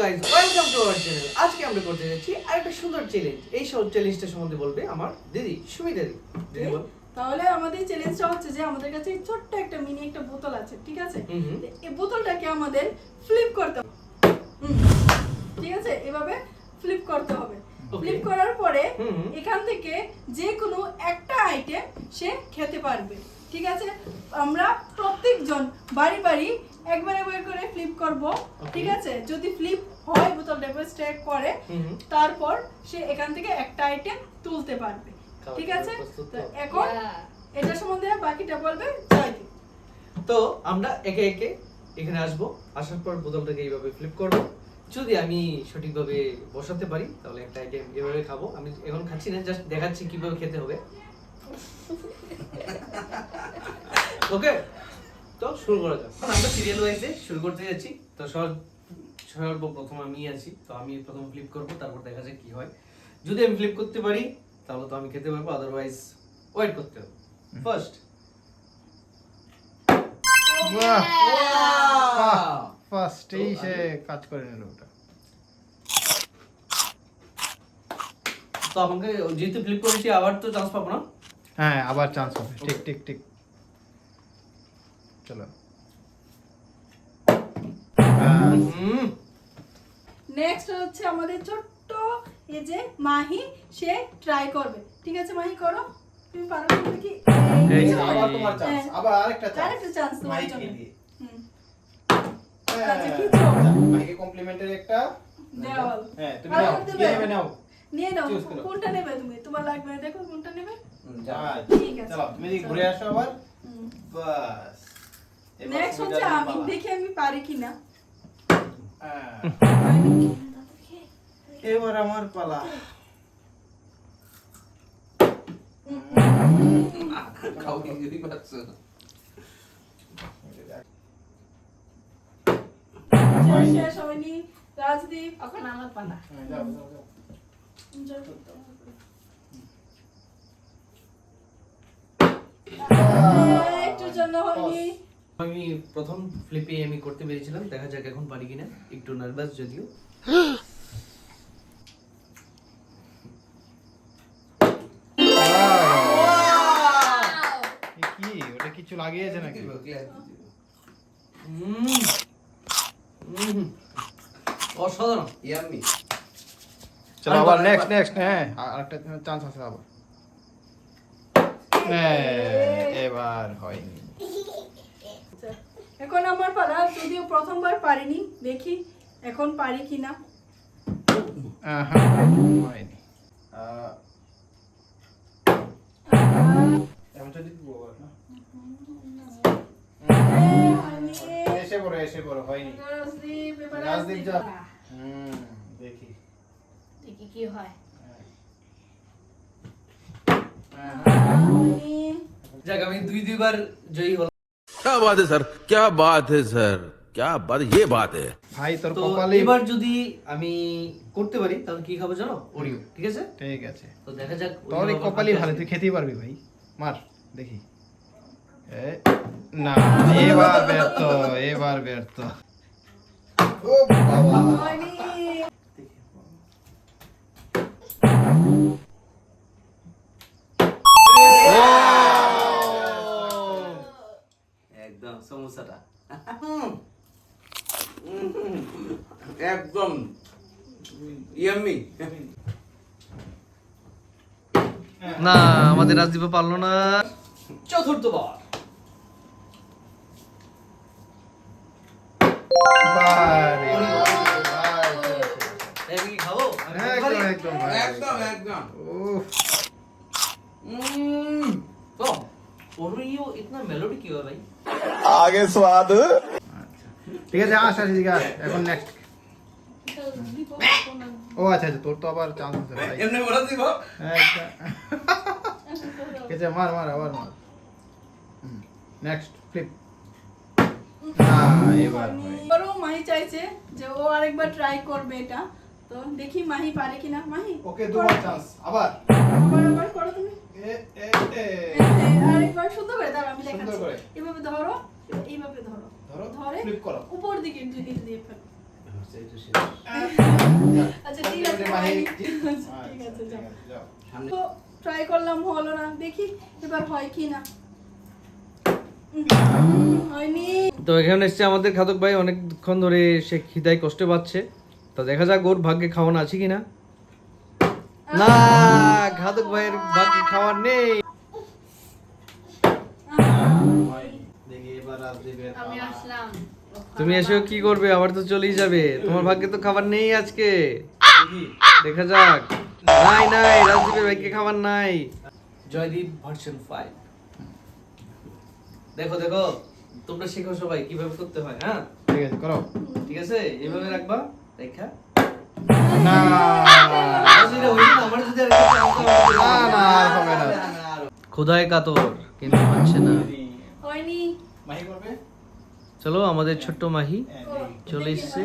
Guys, welcome to our channel. আজকে আমরা করতে যাচ্ছি আরেকটা সুন্দর চ্যালেঞ্জ। এই সব চ্যালেঞ্জটা সম্বন্ধে বলবে আমার দিদি সুমিতা দিদি। দিদি বল। তাহলে আমাদের চ্যালেঞ্জটা হচ্ছে যে আমাদের কাছে ছোট্ট একটা মিনি একটা বোতল আছে, ঠিক আছে? এই বোতলটাকে আমাদের ফ্লিপ করতে হবে। ঠিক আছে, এভাবে ফ্লিপ করতে হবে। ফ্লিপ করার পরে এখান থেকে যে কোনো একটা আইটেম সে খেতে পারবে, ঠিক আছে? আমরা প্রত্যেকজন বাড়ি বাড়ি একবার একবার করে ফ্লিপ করব, ঠিক আছে? যদি ফ্লিপ হয় বোতলটা স্ট্যাক করে, তারপর সে এখান থেকে একটা আইটেম তুলতে পারবে, ঠিক আছে? তো এখন এটা সম্বন্ধে বাকিটা বলবে জয়দীপ। তো আমরা একে একে এখানে আসবো, আসার পর বোতলটাকে এইভাবে ফ্লিপ করব। যদি আমি সঠিকভাবে বসাতে পারি তাহলে একটা আইটেম এভাবে খাবো। আমি এখন খাচ্ছি না, জাস্ট দেখাচ্ছি কিভাবে খেতে হবে। ওকে, তো শুরু করা যাক। আমরা সিরিয়াল ওয়াইজে শুরু করতে যাচ্ছি। তো সর্বপ্রথম আমি আছি, তো আমি প্রথম ফ্লিপ করব, তারপর দেখা যাক কি হয়। যদি আমি ফ্লিপ করতে পারি তাহলে তো আমি খেতে পারবো, আদারওয়াইজ ওয়েট করতে হবে। ফার্স্ট ফার্স্টেই সে কাজ করে নিল ওটা। তো আমাকে যেহেতু ফ্লিপ করেছি আবার তো চান্স পাবো না। হ্যাঁ, আবার চান্স হবে। ঠিক ঠিক ঠিক, চলো। নেক্সট হচ্ছে আমাদের ছোট্ট এই যে মাহি, সে ট্রাই করবে, ঠিক আছে? মাহি করো, তুমি পারো কি? এই আবার তোমার চান্স, আবার আরেকটা চান্স তোমার মাইকে জন্য। দিয়ে। আচ্ছা, খিচো। মাইকে কমপ্লিমেন্টের একটা দেওয়াল। হ্যাঁ, তুমি আর নাও, দেবে? নেবে নাও। নিয়ে নাও, Choose করো। কোনটা নেবে তুমি? তোমার লাগবে না, দেখো কোনটা নেবে। ঠিক আছে। চলো, তুমি এদিকে ঘুরে আসো আবার। বাস। এবার নেক্সট তুমি হচ্ছে যাবে আমি, পালা। দেখি আমি পারি কিনা। হ্যাঁ। এবার আমার পালা। শেষ হয়নি। রাজদীপ, এখন আমার পালা। হ্যাঁ, যাও, যাও, যাও। এনজয় করতে হবে। একটুর জন্য হয়নি। আমি প্রথম ফ্লিপে আমি করতে পেরেছিলাম, দেখা যাক এখন পারি কিনা। একটু নার্ভাস যদিও। কি ওটা কিছু লাগিয়েছে নাকি? অসাধারণ। চলো আবার নেক্সট। হ্যাঁ, আরেকটা চান্স আছে আবার। হ্যাঁ, এবার হয়নি। আচ্ছা, এখন আমার পালা। যদিও প্রথমবার পারিনি, দেখি এখন পারি কিনা। হয়নি। এমন যদি দিব আবার না। হয়নি। এসে পড়ো, হয়নি। রাজদীপ, এবার রাজদীপ রাজদীপ যাও। পালা। দেখি। দেখি কি হয়। হয়নি। যাক, আমি দুইবার জয়ী হলাম। क्या बात है सर, क्या बात है सर, क्या बात, ये बात है। ভাই তোর তো কপালে। এবার যদি আমি করতে পারি তাহলে কি খাবো জানো? ওরিও, ঠিক আছে? ঠিক আছে, তো দেখা যাক। তোর এই ওরিও কপালই আমার ভালো, হাতে তুই আছে। খেতেই পারবি ভাই। মার দেখি। না, এবার ব্যর্থ। ও বাবা। হয়নি। একদম সমোসাটা একদম ইয়াম্মি। না, আমাদের রাজদীপ পারলো না। চতুর্থবার। বারে আমি কি খাবো? একদম ভাই। একদম। উফ, तो ओरियो इतना मेलोडी क्यों है भाई? आगे स्वाद। ঠিক আছে, আস এদিকে আস। এখন নেক্সট। ও আচ্ছা, তোর তো আবার চান্স আছে ভাই। এমনি বলে দিব। একটা। ঠিক আছে, মার আবার মার। Next flip. না, এবার হয়। এবারও মাহি চাইছে যে ও আরেকবার ট্রাই করবে এটা। তো দেখি মাহি পারে কিনা। মাহি, ওকে, দুবার চান্স। আবার। আবার করো তুমি। এ এ এ। আরেকবার সুন্দর করে দাঁড়াও, আমি সুন্দর দেখাচ্ছি। করে। এইভাবে ধরো, এইভাবে ধরো। ধরো, ধরে flip করো। উপর দিকে দিয়ে ফেলো। আচ্ছা একটু শেষ। আচ্ছা ঠিক আছে মাহি, ঠিক আছে যাও যাও। তো ট্রাই করলাম হলো না, দেখি এবার হয় কি না। হয়নি। তো এখানে এসছে আমাদের খাদক ভাই, অনেকক্ষণ ধরে সে খিদায় কষ্ট পাচ্ছে। তো দেখা যাক ওর ভাগ্যে খাওয়ানো আছে কিনা। না, খাদক ভাইয়ের ভাগ্যে খাওয়ার নেই। দেখি এবার আর দেবে আমি আসলাম। তুমি এসে কি করবে? আবার তো চলেই যাবে। তোমার ভাগ্যে তো খাবার নেই আজকে। দেখা যাক। নাই নাই, রাজদীপের ভাগ্যে খাবার নাই। জয়দীপ ভার্সন 5। দেখো দেখো, তোমরা শেখো সবাই কিভাবে করতে হয়। হ্যাঁ ঠিক আছে করো। ঠিক আছে, এইভাবে রাখবা। দেখা না আমার যদি আরেকটা chance দাও, না, না, আর হবে না। খোদায় কাতর কিন্তু হচ্ছে না। হয়নি। মাহি করবে? চলো, আমাদের ছোট্ট মাহি চলে এসছে।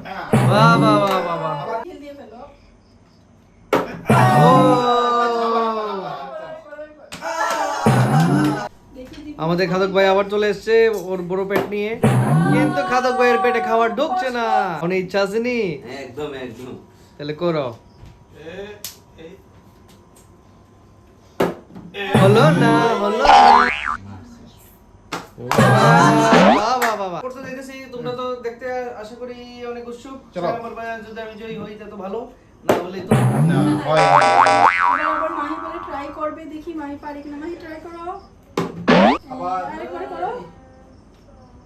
হ্যাঁ। বাহ বাহ বাহ বাহ বাহ। খেল দিয়ে ফেলো। ও, দেখি দিদি। আমাদের খাদক ভাই আবার চলে এসছে ওর বড় পেট নিয়ে, কিন্তু খাদক ভাইয়ের পেটে খাবার ঢুকছে না। অনেক ইচ্ছা আছে নি? একদম একদম। তাহলে করো। হলো না, হলো না। বাহ বাহ বাহ বাহ। করতে দেখতেছি, তোমরা তো দেখতে আশা করি অনেক উৎসুক। চলো। আমার ভাই যদি আমি জয়ী হই তা তো ভালো, না হলে তো না, হয়। আবার মাহি বলে ট্রাই করবে, দেখি মাহি পারে কিনা। মাহি ট্রাই করো। আরেকবার করো।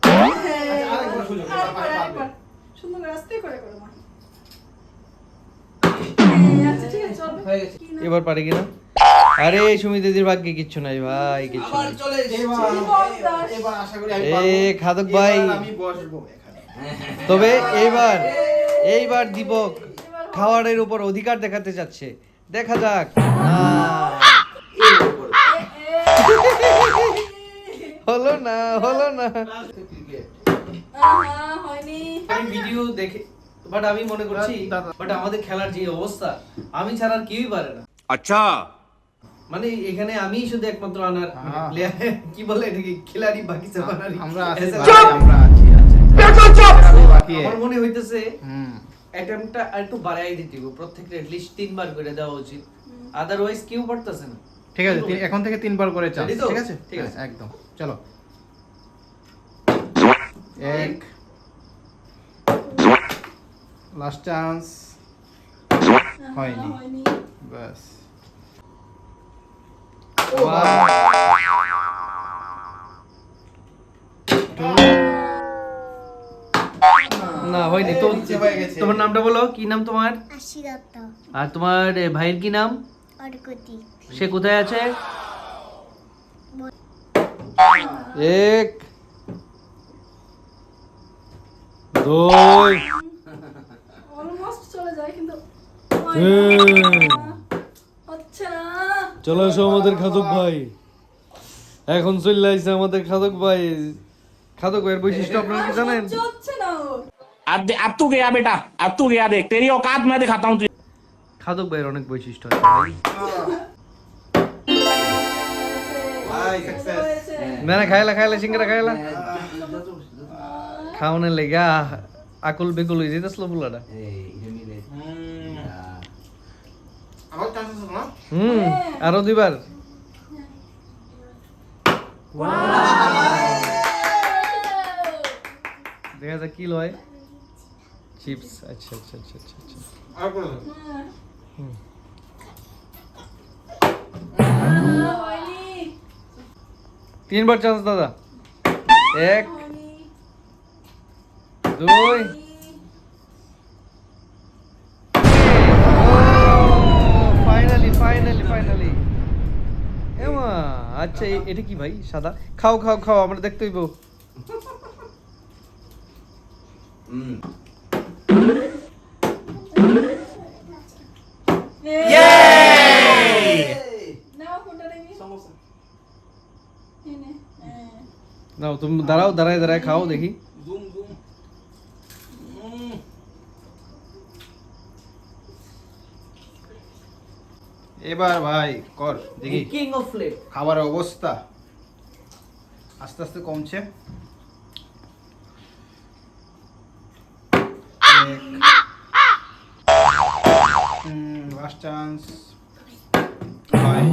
হ্যাঁ, আরেকবার সুযোগ দাও, আরেকবার, মাহি পারবে। আরেকবার। সুন্দর করে আস্তে করে করো মাহি। হ্যাঁ, আচ্ছা ঠিক আছে চলবে। হয়ে গেছে। কি না? এবার পারে কিনা? আরে সুমি দিদির ভাগ্যে কিচ্ছু নাই ভাই, কিচ্ছু নাই। এবার আশা করি আমি এ, পারবো। খাদক ভাই। এবার আমি বসবো এখানে। তবে এইবার দীপক খাবারের উপর অধিকার দেখাতে চাচ্ছে। দেখা যাক। হলো না, হলো না। হয়নি। আমি ভিডিও দেখে, বাট আমি মনে করছি, বাট আমাদের খেলার যে অবস্থা, আমি ছাড়া আর কেউই পারে না। अच्छा মানে এখানে আমি শুধু একমাত্র আনার হ্যাঁ। প্লেয়ার, কি বলে এটাকে, খিলাড়ি বাকি সব আনারই। আমরা আছি এসে- ভাই, আমরা আছি। বাকি আমার মনে হইতেছে হুম। অ্যাটেম্পটটা একটু বাড়াই দিতে হবে, প্রত্যেকটা অ্যাটলিস্ট 3 বার করে দেওয়া উচিত। আদারওয়াইজ কেউ পারতেছে না। ঠিক আছে, এখন থেকে 3 বার করে চান্স। Ready তো? ঠিক আছে? ঠিক আছে। হ্যাঁ, একদম। চলো। 1 লাস্ট চান্স। হয়নি। হয়নি। বাস। না হয়নি তো। নিচে হয়ে গেছে। তোমার নামটা বলো, কি নাম তোমার? আশিরত আর তোমার ভাইয়ের কি নাম? অর্কতি সে কোথায় আছে? 1 2 অলমোস্ট চলে যায় কিন্তু হচ্ছে না। চলে আসো আমাদের খাদক ভাই। এখন চলে আসছে আমাদের খাদক ভাই। খাদক ভাইয়ের বৈশিষ্ট্য আপনারা কি জানেন? হচ্ছে না ওর। अब तू गया बेटा, अब तू गया, देख तेरी औकात मैं दिखाता हूँ तुझे। খাদক ভাইয়ের অনেক বৈশিষ্ট্য আছে ভাই। ভাই সাকসেস। হয়েছে। না না, খাইলা সিঙ্গারা খাইলা খাওয়ানোর লেগা আকুল বেকুল হয়ে যেতেছিল পুলাটা। আবার চান্স আছে না? আরো 2 বার। দেখা যাক কি লয়। চিপস। আচ্ছা আচ্ছা আচ্ছা আচ্ছা আচ্ছা। আর করে দাও। হয়নি। 3 বার চান্স দাদা। 1 হয়নি। 2 ফাইনালি। এমা আচ্ছা, এটা কি ভাই? সাদা। খাও খাও খাও, আমরা দেখতে হইব। নাও কোনটা দেখি? এনে। নাও তুমি দাঁড়াও, দাঁড়ায় খাও দেখি। এবার ভাই কর দেখি কিং অফ ফ্লেভ। খাবারের অবস্থা আস্তে আস্তে কমছে। লাস্ট চান্স হয়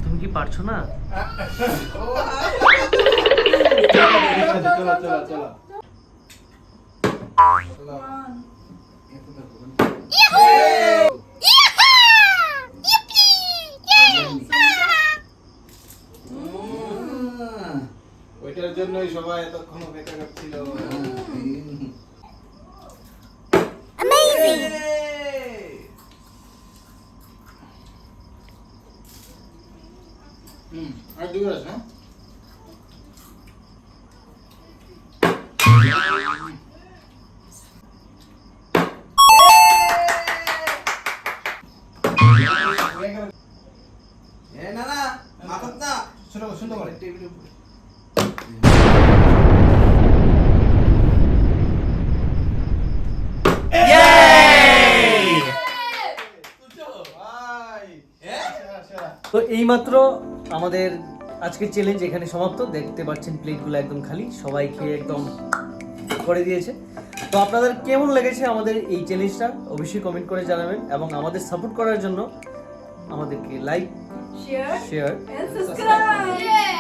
তুমি কি পারছো না? চলো চলো চলো ওইটার জন্যই সবাই এতক্ষণ অপেক্ষা করছিল। আর দুই আছে না? না না মাথাত না সুন্দর করে টেবিলের উপরে তো এইমাত্র আমাদের আজকের চ্যালেঞ্জ এখানে সমাপ্ত। দেখতে পাচ্ছেন প্লেটগুলো একদম খালি, সবাই খেয়ে একদম করে দিয়েছে। তো আপনাদের কেমন লেগেছে আমাদের এই চ্যালেঞ্জটা অবশ্যই কমেন্ট করে জানাবেন, এবং আমাদের সাপোর্ট করার জন্য আমাদেরকে like, share share and subscribe